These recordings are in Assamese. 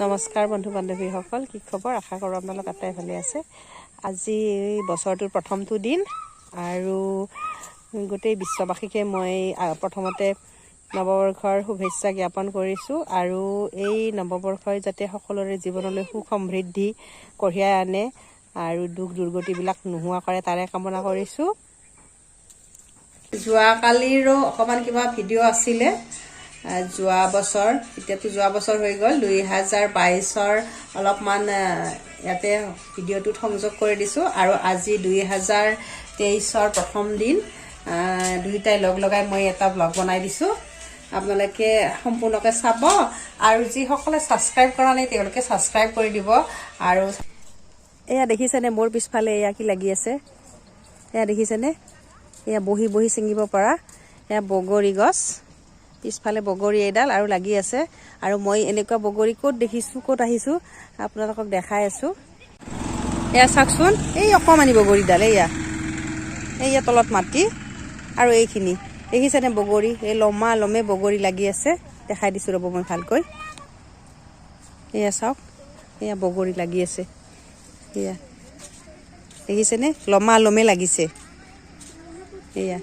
নমস্কাৰ বন্ধু বান্ধৱীসকল, কি খবৰ? আশা কৰোঁ আপোনালোক আটাই ভালে আছে। আজি বছৰটোৰ প্ৰথমটো দিন আৰু গোটেই বিশ্ববাসীকে মই প্ৰথমতে নৱবৰ্ষৰ শুভেচ্ছা জ্ঞাপন কৰিছোঁ আৰু এই নৱবৰ্ষই যাতে সকলোৰে জীৱনলৈ সুখ সমৃদ্ধি কঢ়িয়াই আনে আৰু দুখ দুৰ্গতিবিলাক নোহোৱা কৰে তাৰে কামনা কৰিছোঁ। যোৱাকালিৰো অকণমান কিবা ভিডিঅ' আছিলে যোৱা বছৰ, এতিয়াতো যোৱা বছৰ হৈ গ'ল, 2022ৰ অলপমান ইয়াতে ভিডিঅ'টোত সংযোগ কৰি দিছোঁ আৰু আজি 2023ৰ প্ৰথম দিন দুয়োটাই লগ লগাই মই এটা ব্লগ বনাই দিছোঁ। আপোনালোকে সম্পূৰ্ণকৈ চাব আৰু যিসকলে ছাবস্ক্ৰাইব কৰা নাই তেওঁলোকে ছাবস্ক্ৰাইব কৰি দিব। আৰু এয়া দেখিছেনে মোৰ পিছফালে এয়া কি লাগি আছে, এয়া দেখিছেনে? এয়া বহি বহি ছিঙিব পৰা এয়া বগৰী গছ, পিছফালে বগৰী এডাল আৰু লাগি আছে। আৰু মই এনেকুৱা বগৰী ক'ত দেখিছোঁ, ক'ত আহিছোঁ আপোনালোকক দেখাই আছোঁ। এয়া চাওকচোন, এই অকণমানি বগৰীডাল, এয়া তলত মাটি আৰু এইখিনি দেখিছেনে বগৰী, এই লমা লমে বগৰী লাগি আছে। দেখাই দিছোঁ ৰ'ব মই ভালকৈ, এয়া চাওক, এয়া বগৰী লাগি আছে, এয়া দেখিছেনে লমা লমে লাগিছে। এয়া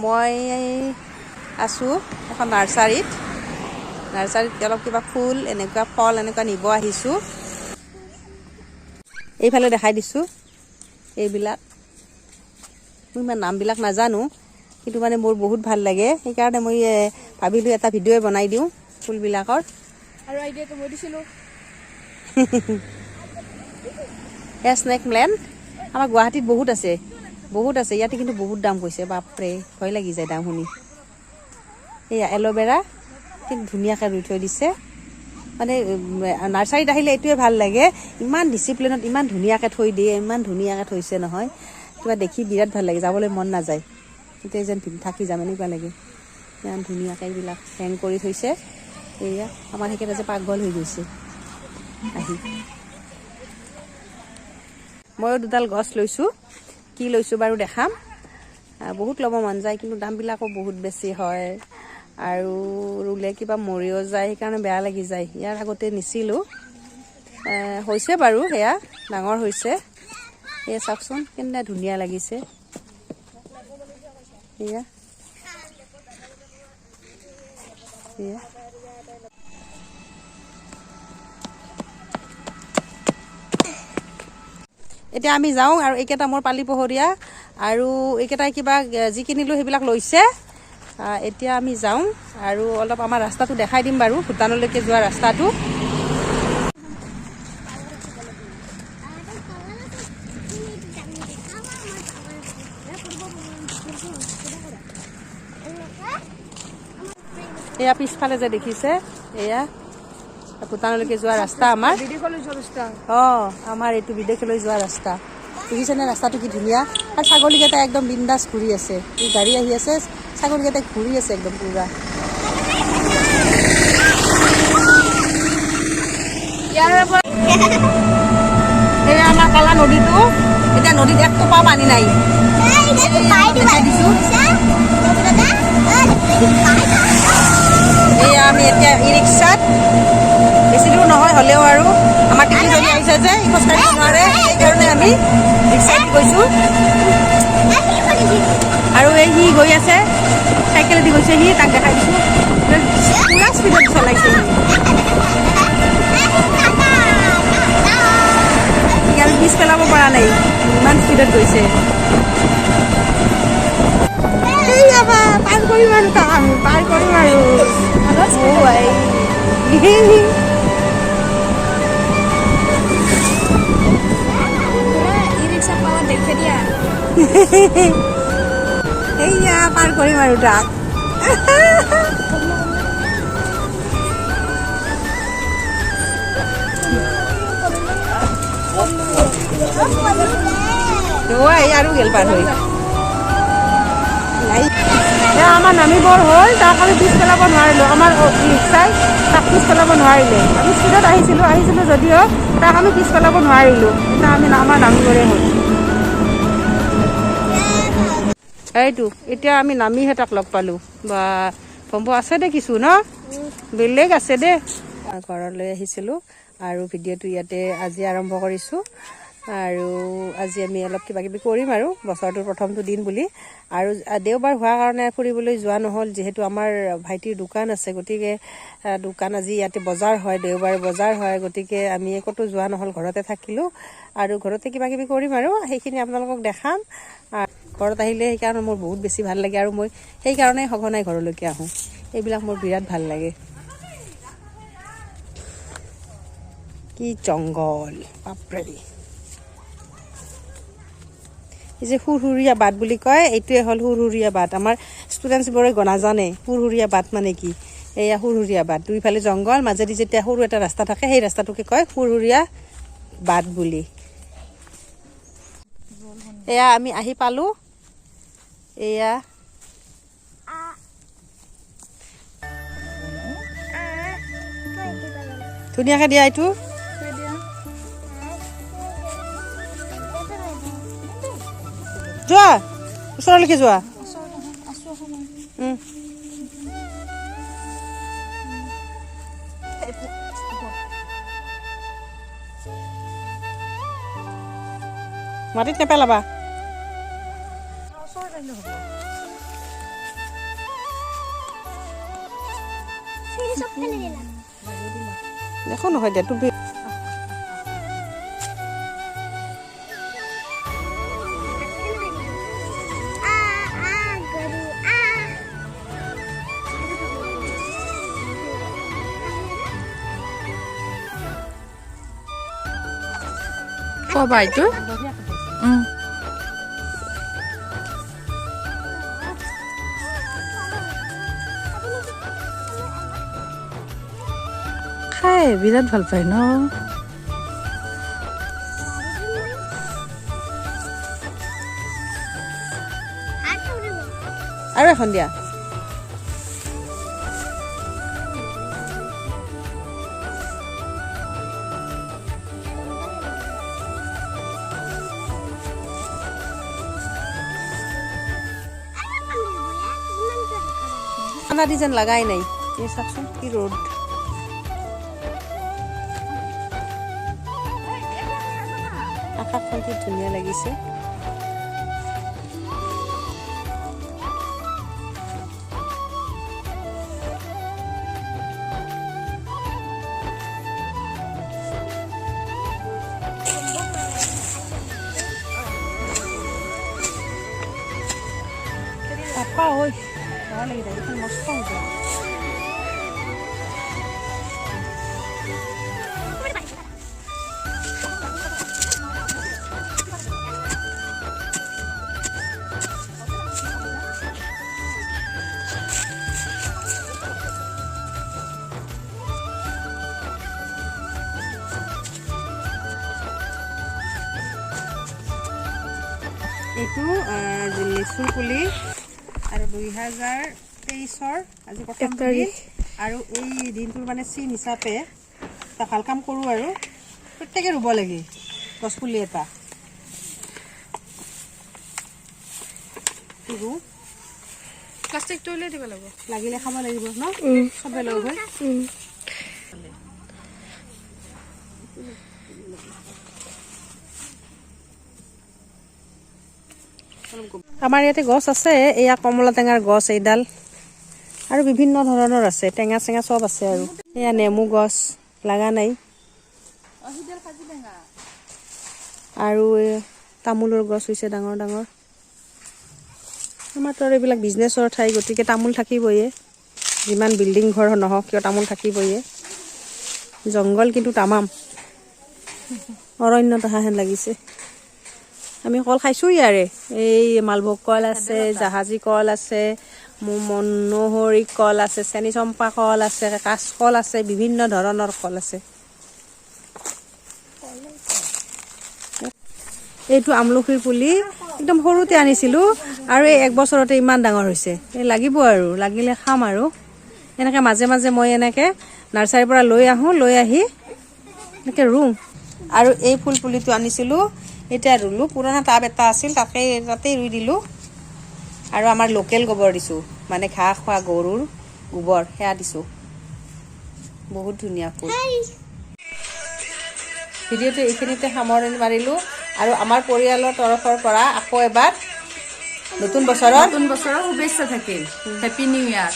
মই আছোঁ এখন নাৰ্চাৰীত অলপ কিবা ফুল এনেকুৱা ফল এনেকুৱা নিব আহিছোঁ। এইফালে দেখাই দিছোঁ, এইবিলাক মই ইমান নামবিলাক নাজানো কিন্তু মানে মোৰ বহুত ভাল লাগে, সেইকাৰণে মই ভাবিলোঁ এটা ভিডিঅ'ই বনাই দিওঁ ফুলবিলাকৰ। আৰু আইডিয়াটো মই দিছিলোঁ। এয়া স্নেক প্লেণ্ট আমাৰ গুৱাহাটীত বহুত আছে, ইয়াতে কিন্তু বহুত দাম কৈছে, বাপৰে ভয় লাগি যায় দাম শুনি। এয়া এল'ভেৰা ঠিক ধুনীয়াকৈ ৰুই থৈ দিছে। মানে নাৰ্চাৰীত আহিলে এইটোৱে ভাল লাগে, ইমান ডিচিপ্লিনত ইমান ধুনীয়াকৈ থৈ দিয়ে, ইমান ধুনীয়াকৈ থৈছে নহয়, কিবা দেখি বিৰাট ভাল লাগে, যাবলৈ মন নাযায়, এতিয়া যেন থাকি যাম এনেকুৱা লাগে। ইমান ধুনীয়াকৈ এইবিলাক হেং কৰি থৈছে। এয়া আমাৰ সেইকেইটা যে পাগল হৈ গৈছে আহি। ময়ো দুডাল গছ লৈছোঁ, কি লৈছোঁ বাৰু দেখাম। বহুত ল'ব মন যায় কিন্তু দামবিলাকো বহুত বেছি হয় আৰু ৰুলে কিবা মৰিও যায়, সেইকাৰণে বেয়া লাগি যায়। ইয়াৰ আগতে নিছিলোঁ, হৈছে বাৰু সেয়া ডাঙৰ হৈছে। এয়া চাওকচোন কেনে ধুনীয়া লাগিছে, এয়া এতিয়া আমি যাওঁ আৰু এইকেইটা মোৰ পালি পোহৰীয়া আৰু এইকেইটাই কিবা যি কিনিলোঁ সেইবিলাক লৈছে। এতিয়া আমি যাওঁ আৰু অলপ আমাৰ ৰাস্তাটো দেখাই দিম বাৰু, ভূটানলৈকে যোৱা ৰাস্তাটো। এয়া পিছফালে যে দেখিছে, এয়া ভূটানলৈকে যোৱা ৰাস্তা আমাৰ। আমাৰ এইটো বিদেশলৈ যোৱা ৰাস্তা, দেখিছেনে ৰাস্তাটো কি ধুনীয়া। আৰু ছাগলীকেইটা একদম বিন্দাছ ঘূৰি আছে, এই গাড়ী আহি আছে, ছাগলীকেইটা ঘূৰি আছে একদম পুৰা। এই আমাৰ কলা নদীটো, এতিয়া নদীত এক টোপাও পানী নাই। এয়া আমি এতিয়া ই ৰিক্সাত, বেছি দূৰ নহয় হ'লেও আৰু আমাৰ টিকলিজনী আহিছে যে খোজকাঢ়িব নোৱাৰে, সেইকাৰণে আমি ৰিক্সাত গৈছোঁ। আৰু এই সি গৈ আছে চাইকেলেদি গৈছে, সি তাক দেখাই দিছোঁ, পুৰা স্পীডত চলাইছে সি আৰু পিছ পেলাব পৰা নাই, ইমান স্পীডত গৈছে। পাৰ কৰিম আৰু তাক আমি পাৰ কৰিম আৰু এইয়া পাৰ কৰিম আৰু তাক। আৰু গেল পাৰ হৈ আমাৰ নামিবৰ হ'ল, তাক আমি পিছ পেলাব নোৱাৰিলোঁ, আমাৰ ৰিক্সাই তাক পিছ পেলাব নোৱাৰিলে। আমি স্পীডত আহিছিলোঁ যদিও তাক আমি পিছ পেলাব নোৱাৰিলোঁ, এতিয়া আমি আমাৰ নামিবৰে হ'ল। এইটো এতিয়া আমি নামিহে তাক লগ পালোঁ। বা বম্ব আছে দে কিছু ন, বেলেগ আছে দে, ঘৰলৈ আহিছিলোঁ আৰু ভিডিঅ'টো ইয়াতে আজি আৰম্ভ কৰিছোঁ। আৰু আজি আমি অলপ কিবা কিবি কৰিম আৰু বছৰটোৰ প্ৰথমটো দিন বুলি। আৰু দেওবাৰ হোৱাৰ কাৰণে ফুৰিবলৈ যোৱা নহ'ল, যিহেতু আমাৰ ভাইটিৰ দোকান আছে, গতিকে দোকান আজি ইয়াতে বজাৰ হয়, দেওবাৰে বজাৰ হয়, গতিকে আমি ক'তো যোৱা নহ'ল, ঘৰতে থাকিলোঁ আৰু ঘৰতে কিবা কিবি কৰিম আৰু সেইখিনি আপোনালোকক দেখাম। ঘৰত আহিলে সেইকাৰণে মোৰ বহুত বেছি ভাল লাগে আৰু মই সেইকাৰণে সঘনাই ঘৰলৈকে আহোঁ। এইবিলাক মোৰ বিৰাট ভাল লাগে। কি জংঘল বাপৰে! এই যে সুৰসুৰীয়া বাট বুলি কয়, এইটোৱে হ'ল সুৰসুৰীয়া বাট। আমাৰ ষ্টুডেণ্টছবোৰে নাজানে সুৰসুৰীয়া বাট মানে কি। এয়া সুৰসুৰীয়া বাট, দুইফালে জংঘল, মাজেদি যেতিয়া সৰু এটা ৰাস্তা থাকে, সেই ৰাস্তাটোকে কয় সুৰসুৰীয়া বাট বুলি। এয়া আমি আহি পালোঁ। এয়া ধুনীয়াকৈ দিয়া এইটো। যোৱা ওচৰলৈকে যোৱা। মাটিত নেপেলাবা। দেখো নহয় দিয়া তুমি। ক'বা এইটো খাই বিৰাট ভাল পায় ন। আৰু এখন দিয়া। ঠাণ্ডা ডিজাইন লাগাই নাই, এই চাওকচোন কি ৰ'দ। আকাশখন কি ধুনীয়া লাগিছে। পাপা ঐ ভাল লাগিছে, এইখন মস্ত হৈছে। এইটো লিচুৰ পুলি আৰু 2023-ৰ আজি প্ৰথম দিন আৰু এই দিনটোৰ মানে চিন হিচাপে এটা ভাল কাম কৰোঁ আৰু প্ৰত্যেকে ৰুব লাগে গছপুলি এটা। ৰুওঁ, প্লাষ্টিকটো উলিয়াই দিব লাগিব, লাগিলে খাব লাগিব ন চবে লগ হৈ। আমাৰ ইয়াতে গছ আছে, এয়া কমলা টেঙাৰ গছ এইডাল আৰু বিভিন্ন ধৰণৰ আছে, টেঙা চেঙা চব আছে। আৰু এয়া নেমু গছ লগা নাই আৰু তামোলৰ গছ হৈছে ডাঙৰ ডাঙৰ। আমাৰতো আৰু এইবিলাক বিজনেছৰ ঠাই, গতিকে তামোল থাকিবয়ে, যিমান বিল্ডিং ঘৰ নহওক কিয় তামোল থাকিবয়ে। জংঘল কিন্তু তামাম, অৰণ্যত অহা হেন লাগিছে। আমি কল খাইছোঁ ইয়াৰে, এই মালভোগ কল আছে, জাহাজী কল আছে, মনোহৰী কল আছে, চেনী চম্পা কল আছে, কাঁচকল আছে, বিভিন্ন ধৰণৰ কল আছে। এইটো আমলখিৰ পুলি একদম সৰুতে আনিছিলোঁ আৰু এই 1 বছৰতে ইমান ডাঙৰ হৈছে। এই লাগিব আৰু লাগিলে খাম আৰু এনেকৈ মাজে মাজে মই এনেকৈ নাৰ্চাৰীৰ পৰা লৈ আহোঁ, লৈ আহি এনেকৈ ৰুওঁ। আৰু এই ফুল পুলিটো আনিছিলোঁ, এতিয়া ৰুলোঁ, পুৰণা টাব এটা আছিল তাতেই ৰুই দিলোঁ। আৰু আমাৰ লোকেল গোবৰ দিছোঁ, মানে ঘাঁহ খোৱা গৰুৰ গোবৰ, সেয়া দিছোঁ। বহুত ধুনীয়া ফুল। ভিডিঅ'টো এইখিনিতে সামৰণি মাৰিলোঁ আৰু আমাৰ পৰিয়ালৰ তৰফৰ পৰা আকৌ এবাৰ নতুন বছৰৰ শুভেচ্ছা থাকিল। হেপী নিউ ইয়াৰ।